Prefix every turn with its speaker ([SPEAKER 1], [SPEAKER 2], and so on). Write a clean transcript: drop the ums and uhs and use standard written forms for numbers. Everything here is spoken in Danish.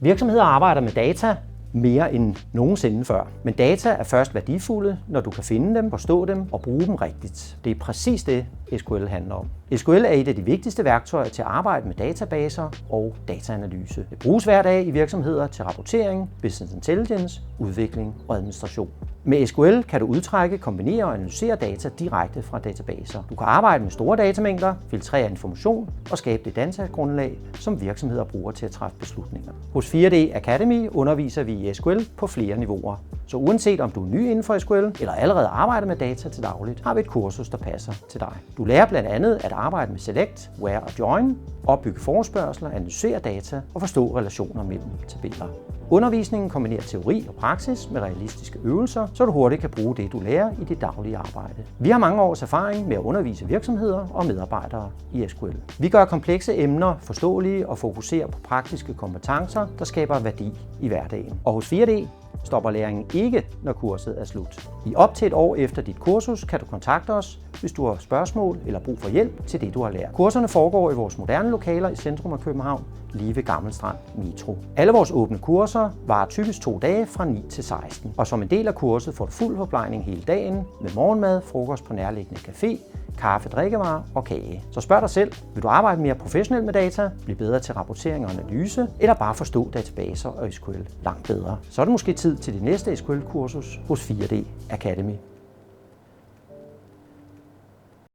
[SPEAKER 1] Virksomheder arbejder med data mere end nogensinde før. Men data er først værdifulde, når du kan finde dem, forstå dem og bruge dem rigtigt. Det er præcis det, SQL handler om. SQL er et af de vigtigste værktøjer til at arbejde med databaser og dataanalyse. Det bruges hver dag i virksomheder til rapportering, business intelligence, udvikling og administration. Med SQL kan du udtrække, kombinere og analysere data direkte fra databaser. Du kan arbejde med store datamængder, filtrere information og skabe det datagrundlag, som virksomheder bruger til at træffe beslutninger. Hos 4D Academy underviser vi i SQL på flere niveauer. Så uanset om du er ny inden for SQL eller allerede arbejder med data til dagligt, har vi et kursus, der passer til dig. Du lærer blandt andet at arbejde med select, where og join, opbygge forespørgsler, analysere data og forstå relationer mellem tabeller. Undervisningen kombinerer teori og praksis med realistiske øvelser, så du hurtigt kan bruge det, du lærer i dit daglige arbejde. Vi har mange års erfaring med at undervise virksomheder og medarbejdere i SQL. Vi gør komplekse emner forståelige og fokuserer på praktiske kompetencer, der skaber værdi i hverdagen. Og hos 4D stopper læringen ikke, når kurset er slut. I op til et år efter dit kursus kan du kontakte os, hvis du har spørgsmål eller brug for hjælp til det, du har lært. Kurserne foregår i vores moderne lokaler i centrum af København, lige ved Gammel Strand Metro. Alle vores åbne kurser varer typisk 2 dage fra 9 til 16. Og som en del af kurset får du fuld forplejning hele dagen med morgenmad, frokost på nærliggende café, kaffe, drikkevarer og kage. Så spørg dig selv, vil du arbejde mere professionelt med data, blive bedre til rapportering og analyse, eller bare forstå databaser og SQL langt bedre? Så er det måske tid til dit næste SQL-kursus hos 4D Academy.